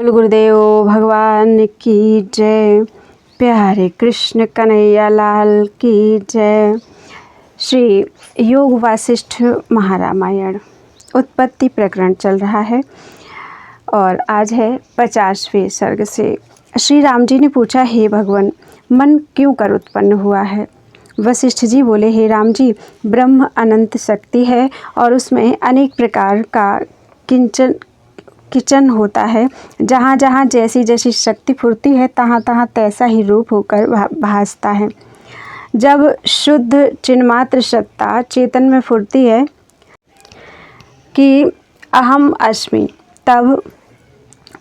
बोल गुरुदेव भगवान की जय। प्यारे कृष्ण कन्हैया लाल की जय। श्री योग वासिष्ठ महारामायण उत्पत्ति प्रकरण चल रहा है और आज है 50वें सर्ग से। श्री राम जी ने पूछा, हे भगवान, मन क्यों कर उत्पन्न हुआ है? वशिष्ठ जी बोले, हे राम जी, ब्रह्म अनंत शक्ति है और उसमें अनेक प्रकार का किचन होता है। जहाँ जहाँ जैसी जैसी शक्ति फुरती है तहाँ तहाँ तैसा ही रूप होकर भासता है। जब शुद्ध चिन्मात्र सत्ता चेतन में फुरती है कि अहम अस्मि, तब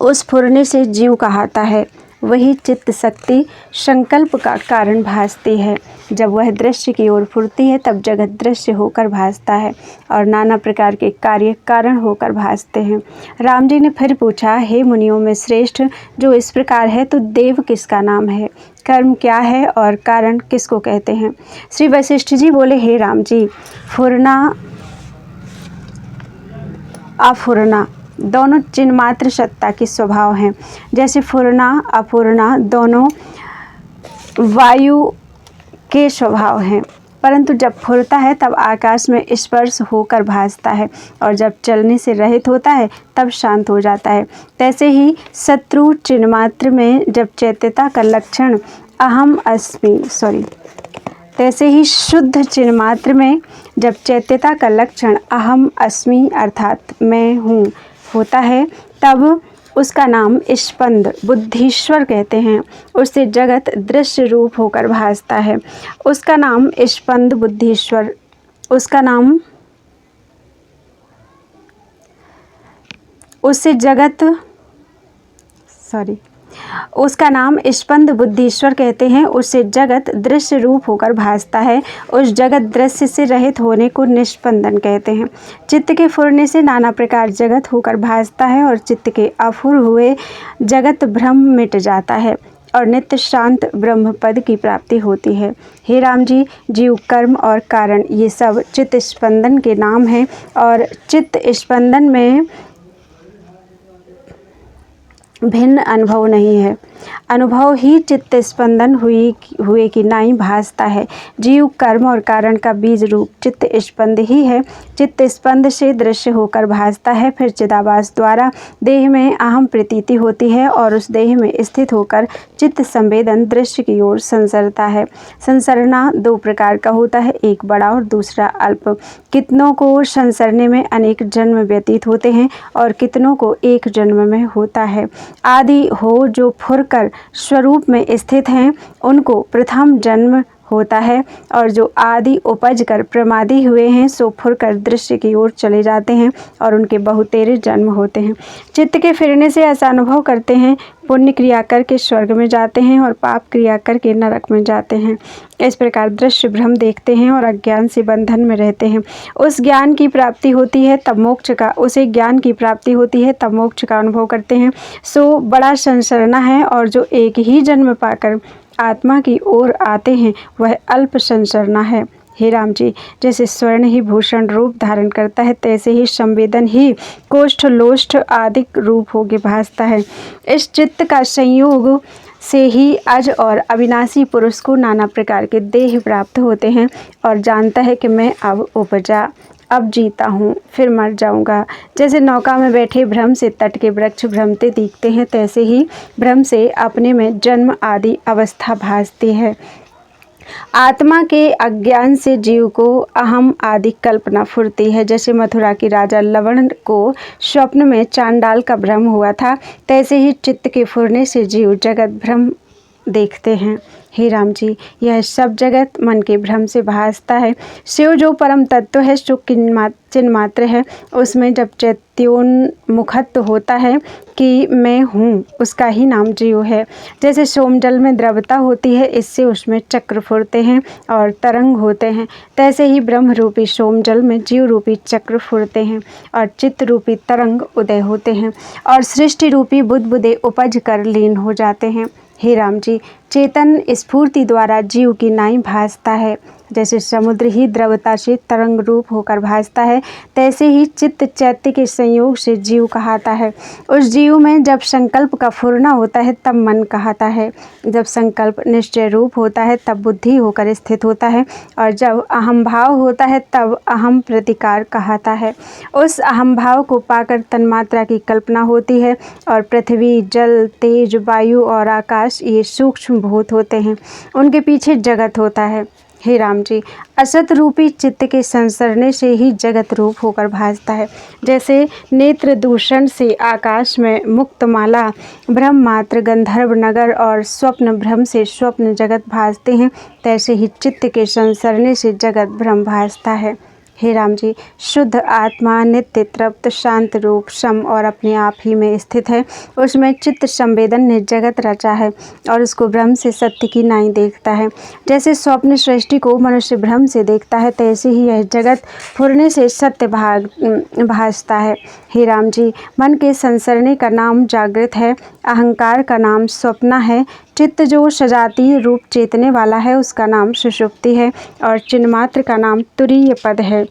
उस फुरने से जीव कहाता है। वही चित्त शक्ति संकल्प का कारण भासती है। जब वह दृश्य की ओर फुरती है तब जगत दृश्य होकर भासता है और नाना प्रकार के कार्य कारण होकर भासते हैं। राम जी ने फिर पूछा, हे मुनियों में श्रेष्ठ, जो इस प्रकार है तो देव किसका नाम है? कर्म क्या है और कारण किसको कहते हैं? श्री वशिष्ठ जी बोले, हे राम जी, फुरना अफुरना दोनों चिन्मात्र सत्ता के स्वभाव हैं। जैसे फुरना अफुरना दोनों वायु के स्वभाव हैं, परंतु जब फुरता है तब आकाश में स्पर्श होकर भासता है और जब चलने से रहित होता है तब शांत हो जाता है। तैसे ही शत्रु चिन्मात्र में जब चैत्यता का लक्षण अहम अस्मि तैसे ही शुद्ध चिन्मात्र में जब चैत्यता का लक्षण अहम अस्मि अर्थात मैं हूँ होता है तब उसका नाम स्पंद बुद्धीश्वर कहते हैं। उससे जगत दृश्य रूप होकर भासता है। उसका नाम स्पंद बुद्धीश्वर उसका नाम स्पंद बुद्धीश्वर कहते हैं। उससे जगत दृश्य रूप होकर भासता है। उस जगत दृश्य से रहित होने को निष्पंदन कहते हैं। चित्त के फुरने से नाना प्रकार जगत होकर भासता है और चित्त के अफुर हुए जगत भ्रम मिट जाता है और नित्य शांत ब्रह्म पद की प्राप्ति होती है। हे राम जी, जीव, कर्म और कारण ये सब चित्त स्पंदन के नाम हैं और चित्त स्पंदन में भिन्न अनुभव नहीं है। अनुभव ही चित्त स्पंदन हुए कि नाई भासता है। जीव, कर्म और कारण का बीज रूप चित्त स्पंद ही है। चित्त स्पंद से दृश्य होकर भासता है। फिर चिदाभास द्वारा देह में अहम प्रतीति होती है और उस देह में स्थित होकर चित्त संवेदन दृश्य की ओर संसरता है। संसरना दो प्रकार का होता है, एक बड़ा और दूसरा अल्प। कितनों को संसरने में अनेक जन्म व्यतीत होते हैं और कितनों को एक जन्म में होता है। आदि हो जो फुर कर स्वरूप में स्थित हैं उनको प्रथम जन्म होता है और जो आदि उपज कर प्रमादी हुए हैं सो फुर कर दृश्य की ओर चले जाते हैं और उनके बहुतेरे जन्म होते हैं। चित्त के फिरने से ऐसा अनुभव करते हैं, पुण्य क्रिया करके स्वर्ग में जाते हैं और पाप क्रिया करके नरक में जाते हैं। इस प्रकार दृश्य भ्रम देखते हैं और अज्ञान से बंधन में रहते हैं। उसे ज्ञान की प्राप्ति होती है तब मोक्ष का अनुभव करते हैं। सो बड़ा संसरना है और जो एक ही जन्म पाकर आत्मा की ओर आते हैं वह अल्प संसरना है। हे राम जी, जैसे स्वर्ण ही भूषण रूप धारण करता है तैसे ही संवेदन ही कोष्ठ लोष्ठ आदि रूप होके भासता है। इस चित्त का संयोग से ही अज और अविनाशी पुरुष को नाना प्रकार के देह प्राप्त होते हैं और जानता है कि मैं अब जीता हूँ, फिर मर जाऊँगा। जैसे नौका में बैठे भ्रम से तट के वृक्ष भ्रमते दिखते हैं तैसे ही भ्रम से अपने में जन्म आदि अवस्था भासती है। आत्मा के अज्ञान से जीव को अहम आदि कल्पना फुरती है। जैसे मथुरा की राजा लवण को स्वप्न में चांडाल का भ्रम हुआ था तैसे ही चित्त के फुरने से जीव जगत भ्रम देखते हैं। हे राम जी, यह सब जगत मन के भ्रम से भासता है। शिव जो परम तत्व है जो चिन्मात्र है, उसमें जब चैत्योन्मुखत्व होता है कि मैं हूँ, उसका ही नाम जीव है। जैसे सोमजल में द्रवता होती है, इससे उसमें चक्र फुरते हैं और तरंग होते हैं, तैसे ही ब्रह्म रूपी सोमजल में जीव रूपी चक्र फुरते हैं और चित्त रूपी तरंग उदय होते हैं और सृष्टि रूपी बुदबुदे उपज कर लीन हो जाते हैं। हे राम जी, चेतन स्फूर्ति द्वारा जीव की नाई भासता है। जैसे समुद्र ही द्रवता से तरंग रूप होकर भासता है, तैसे ही चित्त चैत्य के संयोग से जीव कहाता है। उस जीव में जब संकल्प का फुरना होता है तब मन कहाता है, जब संकल्प निश्चय रूप होता है तब बुद्धि होकर स्थित होता है, और जब अहम भाव होता है तब अहम प्रतिकार कहाता है। उस अहम भाव को पाकर तन्मात्रा की कल्पना होती है, और पृथ्वी, जल, तेज, वायु और आकाश ये सूक्ष्म भूत होते हैं, उनके पीछे जगत होता है। हे राम जी, असत रूपी चित्त के संसरने से ही जगत रूप होकर भासता है। जैसे नेत्र दूषण से आकाश में मुक्त माला, ब्रह्म मात्र, गंधर्व नगर और स्वप्न भ्रम से स्वप्न जगत भासते हैं, तैसे ही चित्त के संसरने से जगत भ्रम भासता है। हे राम जी, शुद्ध आत्मा नित्य तृप्त शांत रूप सम और अपने आप ही में स्थित है। उसमें चित्त संवेदन ने जगत रचा है और उसको भ्रम से सत्य की नाई देखता है। जैसे स्वप्न सृष्टि को मनुष्य भ्रम से देखता है, तैसे ही यह जगत फुरने से सत्य भासता है। हे राम जी, मन के संसरने का नाम जागृत है, अहंकार का नाम स्वप्न है, चित्त जो सजातीय रूप चेतने वाला है उसका नाम सुषुप्ति है, और चिन्मात्र का नाम तुरीय पद है।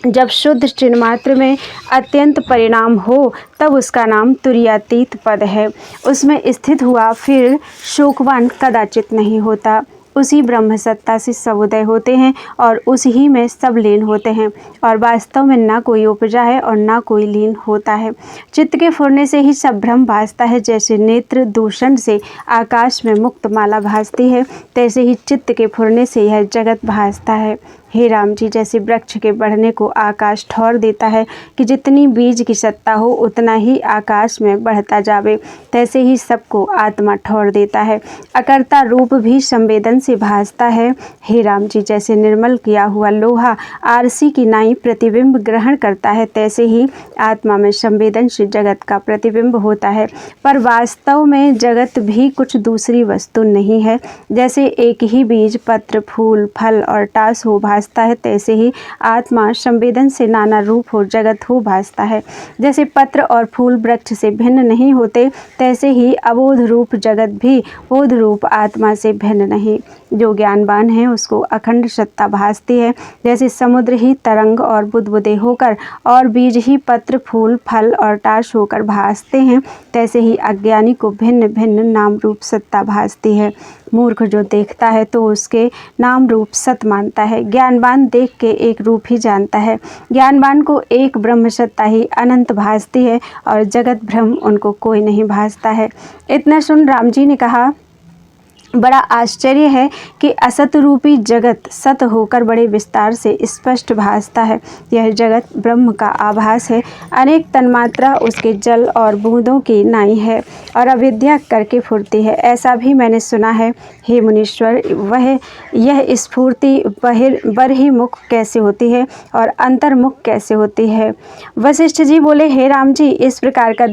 जब शुद्ध चिन्मात्र में अत्यंत परिणाम हो तब उसका नाम तुरीयातीत पद है। उसमें स्थित हुआ फिर शोकवान कदाचित नहीं होता। उसी ब्रह्म सत्ता से सब उदय होते हैं और उसी ही में सब लीन होते हैं, और वास्तव में ना कोई उपजा है और ना कोई लीन होता है। चित्त के फुरने से ही सब भ्रम भासता है। जैसे नेत्र दूषण से आकाश में मुक्त माला भासती है, तैसे ही चित्त के फुरने से यह जगत भासता है। हे राम जी, जैसे वृक्ष के बढ़ने को आकाश ठौर देता है कि जितनी बीज की सत्ता हो उतना ही आकाश में बढ़ता जावे, तैसे ही सबको आत्मा ठौर देता है। अकर्ता रूप भी संवेदन से भासता है। हे राम जी, जैसे निर्मल किया हुआ लोहा आरसी की नाई प्रतिबिंब ग्रहण करता है, तैसे ही आत्मा में संवेदन से जगत का प्रतिबिंब होता है। पर वास्तव में जगत भी कुछ दूसरी वस्तु नहीं है। जैसे एक ही बीज, पत्र, फूल, फल और टास हो भासता है, तैसे ही आत्मा संवेदन से नाना रूप हो जगत हो भासता है। जैसे पत्र और फूल वृक्ष से भिन्न नहीं होते, तैसे ही अबोध रूप जगत भी बोध रूप आत्मा से भिन्न नहीं। जो ज्ञानवान है उसको अखंड सत्ता भासती है। जैसे समुद्र ही तरंग और बुदबुदे होकर और बीज ही पत्र, फूल, फल और टाश होकर भासते हैं, तैसे ही अज्ञानी को भिन्न भिन्न नाम रूप सत्ता भासती है। मूर्ख जो देखता है तो उसके नाम रूप सत मानता है। ज्ञानवान देख के एक रूप ही जानता है। ज्ञानवान को एक ब्रह्म सत्ता ही अनंत भासती है और जगत भ्रम उनको कोई नहीं भासता है। इतना सुन राम जी ने कहा, बड़ा आश्चर्य है कि असत रूपी जगत सत होकर बड़े विस्तार से स्पष्ट भासता है। यह जगत ब्रह्म का आभास है। अनेक तन्मात्रा उसके जल और बूंदों की नाई है और अविद्या करके फुरती है, ऐसा भी मैंने सुना है। हे मुनीश्वर, यह स्फूर्ति बहिर्मुख कैसे होती है और अंतर्मुख कैसे होती है? वशिष्ठ जी बोले, हे राम जी, इस प्रकार का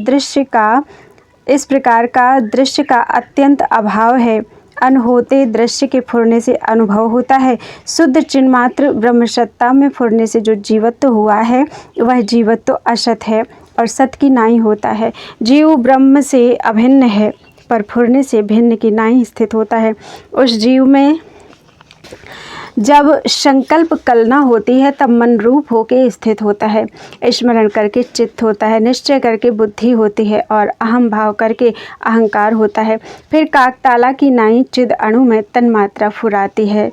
दृश्य का अत्यंत अभाव है। अनहोते दृश्य के फुरने से अनुभव होता है। शुद्ध चिन्मात्र ब्रह्मसत्ता में फुरने से जो जीवत्व हुआ है वह जीवत्व असत है और सत की नाई होता है। जीव ब्रह्म से अभिन्न है पर फुरने से भिन्न की नाई स्थित होता है। उस जीव में जब संकल्प कल्पना होती है तब मन रूप होके स्थित होता है, स्मरण करके चित्त होता है, निश्चय करके बुद्धि होती है और अहम भाव करके अहंकार होता है। फिर काकताला की नाई चिद अणु में तन्मात्रा फुराती है।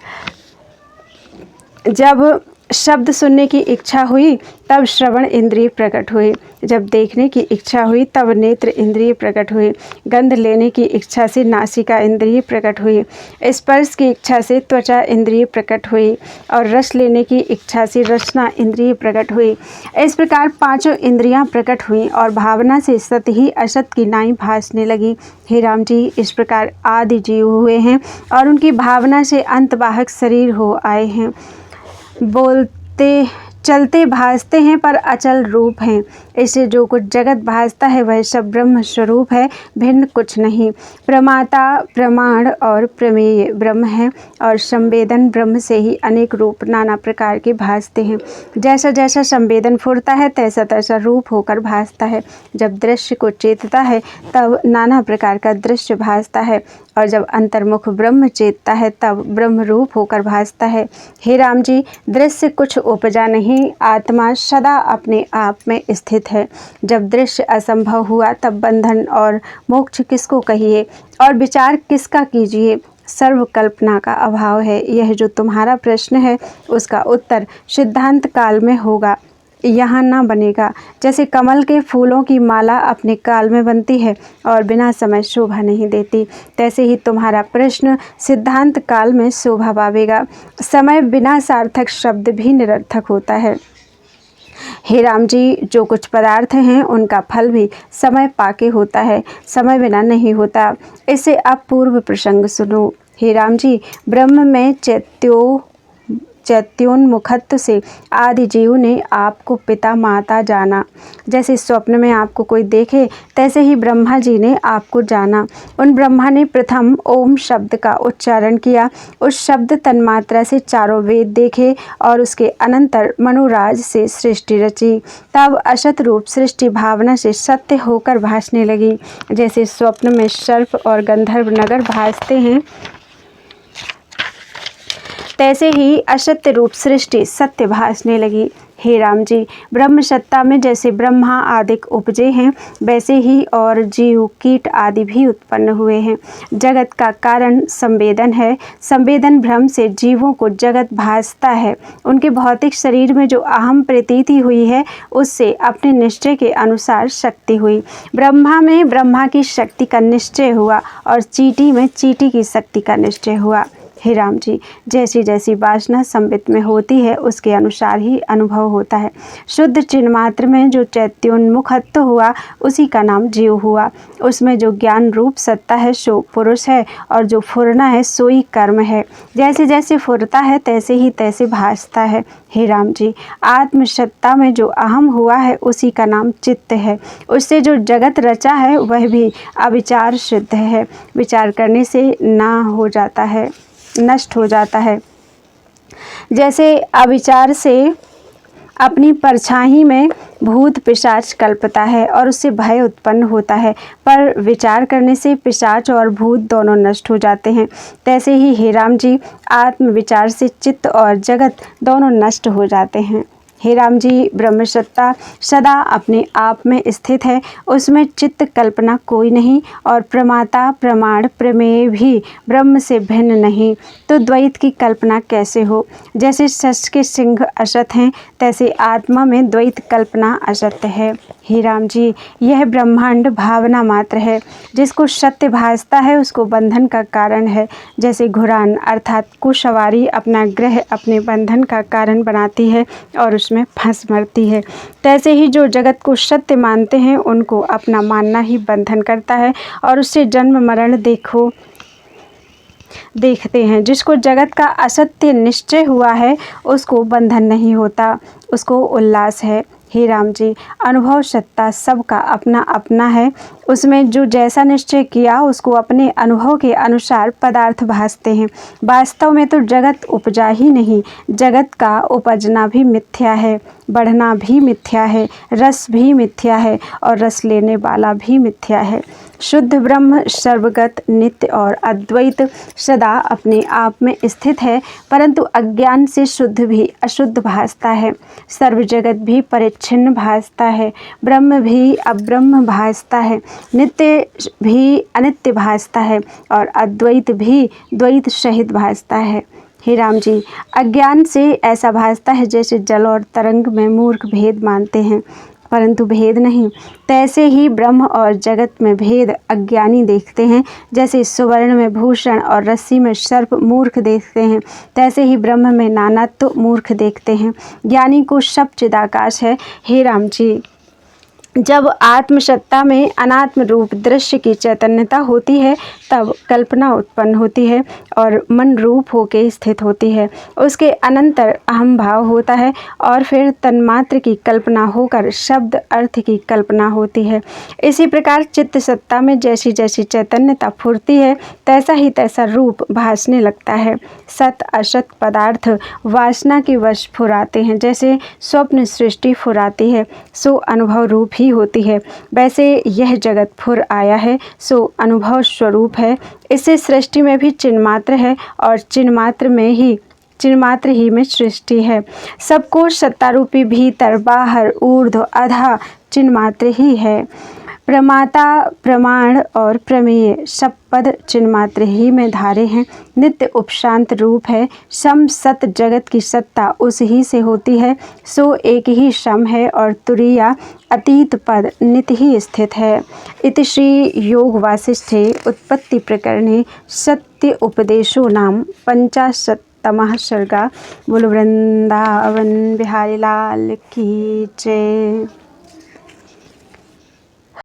जब शब्द सुनने की इच्छा हुई तब श्रवण इंद्रिय प्रकट हुई, जब देखने की इच्छा हुई तब नेत्र इंद्रिय प्रकट हुई, गंध लेने की इच्छा से नासिका इंद्रिय प्रकट हुई, स्पर्श की इच्छा से त्वचा इंद्रिय प्रकट हुई और रस लेने की इच्छा से रसना इंद्रिय प्रकट हुई। इस प्रकार पांचों इंद्रियां प्रकट हुई और भावना से सत ही असत की नाई भासने लगी। हे राम जी, इस प्रकार आदि जीव हुए हैं और उनकी भावना से अंतवाहक शरीर हो आए हैं। बोलते चलते भासते हैं पर अचल रूप हैं। इससे जो कुछ जगत भासता है वह सब ब्रह्म स्वरूप है, भिन्न कुछ नहीं। प्रमाता, प्रमाण और प्रमेय ब्रह्म है और संवेदन ब्रह्म से ही अनेक रूप नाना प्रकार के भासते हैं। जैसा जैसा संवेदन फुरता है तैसा तैसा रूप होकर भासता है। जब दृश्य को चेतता है तब नाना प्रकार का दृश्य भासता है और जब अंतर्मुख ब्रह्म चेतता है तब ब्रह्म रूप होकर भासता है। हे राम जी, दृश्य कुछ उपजा नहीं, आत्मा सदा अपने आप में स्थित है। जब दृश्य असंभव हुआ तब बंधन और मोक्ष किसको कहिए और विचार किसका कीजिए। सर्व कल्पना का अभाव है। यह जो तुम्हारा प्रश्न है उसका उत्तर सिद्धांत काल में होगा, यहाँ ना बनेगा। जैसे कमल के फूलों की माला अपने काल में बनती है और बिना समय शोभा नहीं देती, तैसे ही तुम्हारा प्रश्न सिद्धांत काल में शोभा पावेगा। समय बिना सार्थक शब्द भी निरर्थक होता है। हे राम जी, जो कुछ पदार्थ हैं उनका फल भी समय पाके होता है, समय बिना नहीं होता। इसे आप पूर्व प्रसंग सुनो। हे राम जी, ब्रह्म में चैत्योन्मुखत्व से आदि जीव ने आपको पिता माता जाना। जैसे स्वप्न में आपको कोई देखे तैसे ही ब्रह्मा जी ने आपको जाना। उन ब्रह्मा ने प्रथम ओम शब्द का उच्चारण किया। उस शब्द तन्मात्रा से चारों वेद देखे और उसके अनंतर मनोराज से सृष्टि रची। तब असत रूप सृष्टि भावना से सत्य होकर भासने लगी। जैसे स्वप्न में सर्प और गंधर्व नगर भासते हैं तैसे ही असत्य रूप सृष्टि सत्य भासने लगी। हे राम जी, ब्रह्म सत्ता में जैसे ब्रह्मा आदि उपजे हैं वैसे ही और जीव कीट आदि भी उत्पन्न हुए हैं। जगत का कारण संवेदन है। संवेदन भ्रम से जीवों को जगत भासता है। उनके भौतिक शरीर में जो अहम प्रतीति हुई है उससे अपने निश्चय के अनुसार शक्ति हुई। ब्रह्मा में ब्रह्मा की शक्ति का निश्चय हुआ और चींटी में चींटी की शक्ति का निश्चय हुआ। हे राम जी, जैसी जैसी वासना संबित में होती है उसके अनुसार ही अनुभव होता है। शुद्ध चिन्मात्र में जो चैत्योन्मुखत्व हुआ उसी का नाम जीव हुआ। उसमें जो ज्ञान रूप सत्ता है सो पुरुष है और जो फुरना है सोई कर्म है। जैसे जैसे फुरता है तैसे ही तैसे भासता है। हे राम जी, आत्मसत्ता में जो अहम हुआ है उसी का नाम चित्त है। उससे जो जगत रचा है वह भी अविचार सिद्ध है। विचार करने से ना हो जाता है, नष्ट हो जाता है। जैसे अविचार से अपनी परछाई में भूत पिशाच कल्पता है और उससे भय उत्पन्न होता है, पर विचार करने से पिशाच और भूत दोनों नष्ट हो जाते हैं। तैसे ही हे राम जी, आत्म विचार से चित्त और जगत दोनों नष्ट हो जाते हैं। हे राम जी, ब्रह्मसत्ता सदा अपने आप में स्थित है। उसमें चित्त कल्पना कोई नहीं और प्रमाता प्रमाण प्रमेय भी ब्रह्म से भिन्न नहीं, तो द्वैत की कल्पना कैसे हो। जैसे सच के सिंह असत हैं तैसे आत्मा में द्वैत कल्पना असत्य है। हे राम जी, यह ब्रह्मांड भावना मात्र है। जिसको सत्य भासता है उसको बंधन का कारण है। जैसे घुरान अर्थात कुसवारी अपना ग्रह अपने बंधन का कारण बनाती है और उसमें फंस मरती है, तैसे ही जो जगत को सत्य मानते हैं उनको अपना मानना ही बंधन करता है और उससे जन्म मरण देखते हैं। जिसको जगत का असत्य निश्चय हुआ है उसको बंधन नहीं होता, उसको उल्लास है। हे राम जी, अनुभव सत्ता सबका अपना अपना है। उसमें जो जैसा निश्चय किया उसको अपने अनुभव के अनुसार पदार्थ भासते हैं। वास्तव में तो जगत उपजा ही नहीं, जगत का उपजना भी मिथ्या है, बढ़ना भी मिथ्या है, रस भी मिथ्या है और रस लेने वाला भी मिथ्या है। शुद्ध ब्रह्म सर्वगत नित्य और अद्वैत सदा अपने आप में स्थित है, परंतु अज्ञान से शुद्ध भी अशुद्ध भासता है। सर्व जगत भी परिच्छिन्न भासता है, ब्रह्म भी अब्रह्म भासता है, नित्य भी अनित्य भासता है और अद्वैत भी द्वैत सहित भासता है। हे राम जी, अज्ञान से ऐसा भासता है जैसे जल और तरंग में मूर्ख भेद मानते हैं परंतु भेद नहीं, तैसे ही ब्रह्म और जगत में भेद अज्ञानी देखते हैं। जैसे सुवर्ण में भूषण और रस्सी में सर्प मूर्ख देखते हैं, तैसे ही ब्रह्म में नानात्व मूर्ख देखते हैं। ज्ञानी को सब चिदाकाश है। हे राम जी, जब आत्मसत्ता में अनात्म रूप दृश्य की चैतन्यता होती है तब कल्पना उत्पन्न होती है और मन रूप होके स्थित होती है। उसके अनंतर अहम भाव होता है और फिर तन्मात्र की कल्पना होकर शब्द अर्थ की कल्पना होती है। इसी प्रकार चित्त सत्ता में जैसी जैसी चैतन्यता फुरती है तैसा ही तैसा रूप भासने लगता है। सत असत पदार्थ वासना के वश फुराते हैं। जैसे स्वप्न सृष्टि फुराती है सो अनुभव रूप ही होती है, वैसे यह जगत फुर आया है सो अनुभव स्वरूप है। इससे सृष्टि में भी चिन्मात्र है और चिन्मात्र ही में सृष्टि है। सबको सत्तारूपी भीतर बाहर ऊर्ध्व अधा चिन्मात्र ही है। प्रमाता प्रमाण और प्रमेय सब पद चिन्मात्र ही में धारे हैं। नित्य उपशांत रूप है। सम सत जगत की सत्ता उस ही से होती है सो एक ही सम है और तुरीया अतीत पद नित्य ही स्थित है। इति श्री योग वासिष्ठे उत्पत्ति प्रकरणे सत्य उपदेशो नाम 50तमः सर्गा। बोलो वृंदावन बिहारी लाल की जय।